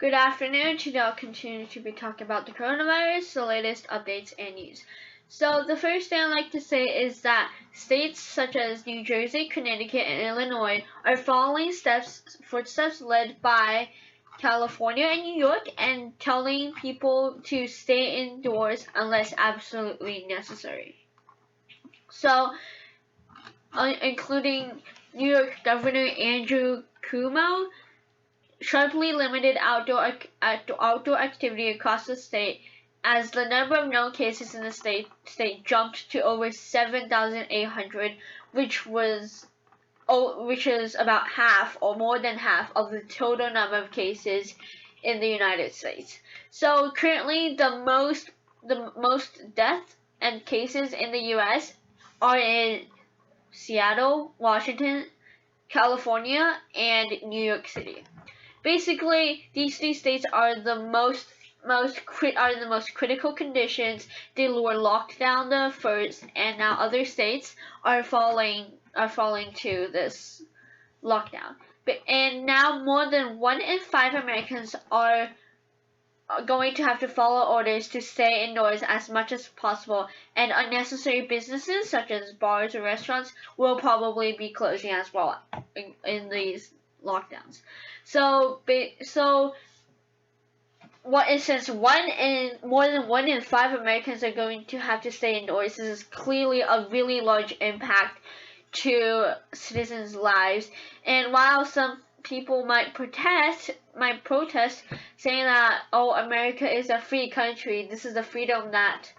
Good afternoon. Today I'll continue to be talking about the coronavirus, the latest updates and news. So the first thing I'd like to say is that states such as New Jersey, Connecticut, and Illinois are following footsteps led by California and New York and telling people to stay indoors unless absolutely necessary. So, including New York Governor Andrew Cuomo, sharply limited outdoor activity across the state as the number of known cases in the state jumped to over 7,800, which is about half or more than half of the total number of cases in the United States. So currently the most deaths and cases in the US are in Seattle, Washington, California, and New York City. Basically, these three states are the most critical conditions. They were locked down the first, and now other states are falling to this lockdown. And now more than 1 in 5 Americans are going to have to follow orders to stay indoors as much as possible, and unnecessary businesses such as bars or restaurants will probably be closing as well in these lockdowns. So since more than 1 in 5 Americans are going to have to stay indoors, this is clearly a really large impact to citizens' lives. And while some people might protest, saying that, oh, America is a free country, this is the freedom that,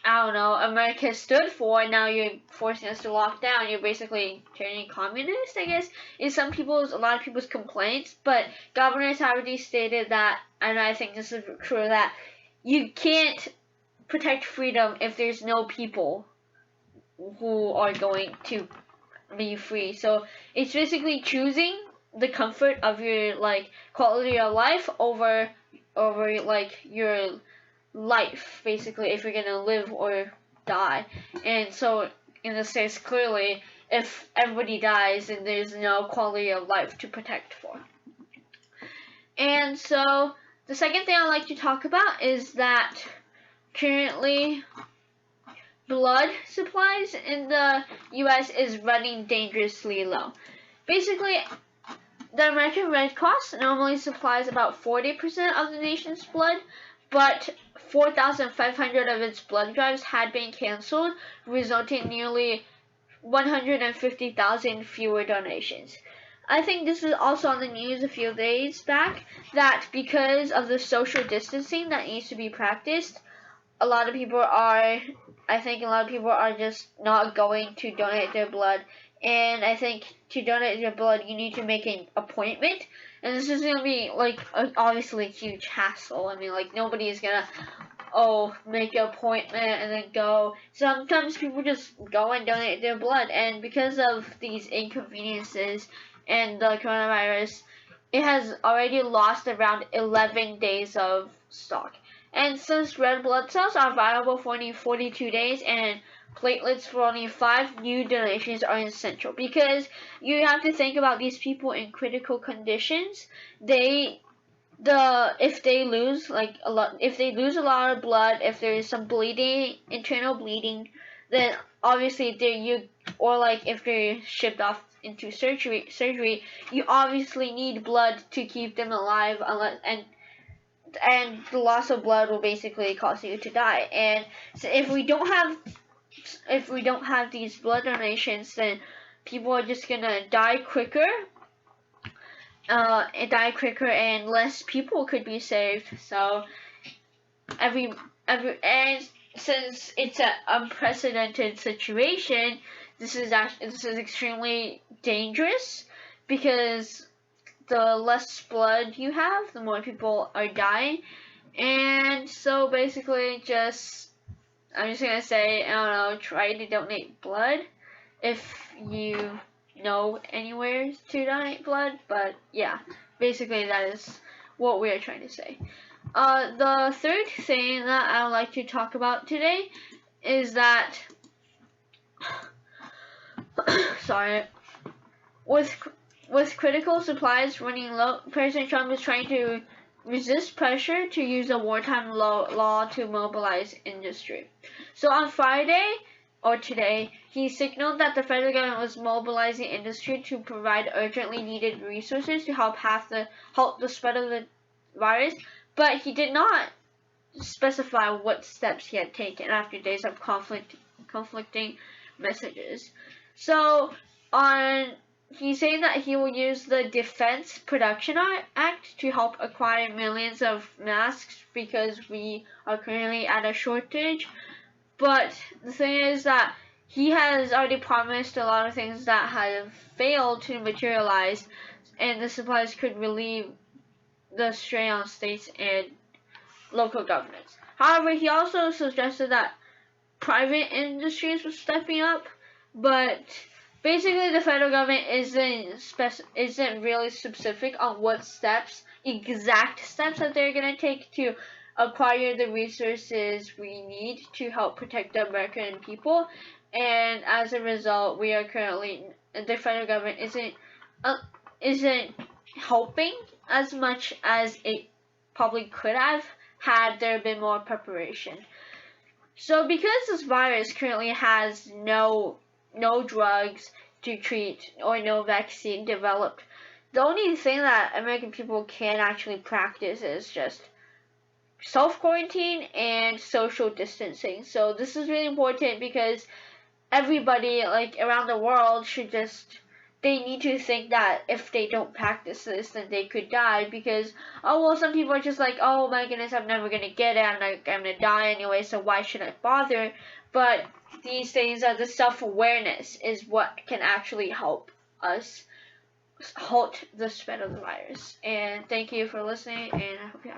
I don't know, America stood for, and now you're forcing us to lock down. You're basically turning communist, I guess, is a lot of people's complaints. But governors have already stated that, and I think this is true, that you can't protect freedom if there's no people who are going to be free. So it's basically choosing the comfort of your quality of life over your life, basically, if you're gonna live or die. And so in this case, clearly, if everybody dies, then there's no quality of life to protect for. And so the second thing I'd like to talk about is that currently blood supplies in the US is running dangerously low. Basically, the American Red Cross normally supplies about 40% of the nation's blood, but 4,500 of its blood drives had been canceled, resulting in nearly 150,000 fewer donations. I think this was also on the news a few days back, that because of the social distancing that needs to be practiced, a lot of people are just not going to donate their blood. And I think to donate your blood, you need to make an appointment. And this is going to be, obviously a huge hassle. I mean, nobody is going to, make an appointment and then go. Sometimes people just go and donate their blood. And because of these inconveniences and the coronavirus, it has already lost around 11 days of stock. And since red blood cells are viable for only 42 days and platelets for only 5, new donations are essential, because you have to think about these people in critical conditions. If they lose a lot of blood, if there is some bleeding, internal bleeding, then obviously if they're shipped off into surgery, you obviously need blood to keep them alive, and the loss of blood will basically cause you to die. And so if we don't have these blood donations, then people are just gonna die quicker, and less people could be saved. So and since it's an unprecedented situation, this is extremely dangerous, because the less blood you have, the more people are dying. And so basically, I'm just gonna say, I don't know, try to donate blood if you know anywhere to donate blood. But yeah, basically that is what we are trying to say. The third thing that I would like to talk about today is that sorry, with critical supplies running low, President Trump is trying to resist pressure to use a wartime law to mobilize industry. So on Friday, or today, he signaled that the federal government was mobilizing industry to provide urgently needed resources to help halt the spread of the virus, but he did not specify what steps he had taken after days of conflicting messages. So he's saying that he will use the Defense Production Act to help acquire millions of masks because we are currently at a shortage. But the thing is that he has already promised a lot of things that have failed to materialize, and the supplies could relieve the strain on states and local governments. However, he also suggested that private industries were stepping up, but basically the federal government isn't really specific on what exact steps that they're going to take to acquire the resources we need to help protect the American people. And as a result, the federal government isn't helping as much as it probably could have had there been more preparation. So because this virus currently has no drugs to treat or no vaccine developed, the only thing that American people can actually practice is just self-quarantine and social distancing. So this is really important because everybody around the world they need to think that if they don't practice this, then they could die because, some people are just like, oh my goodness, I'm never going to get it, I'm going to die anyway, so why should I bother? But these things the self-awareness is what can actually help us halt the spread of the virus. And thank you for listening, and I hope you have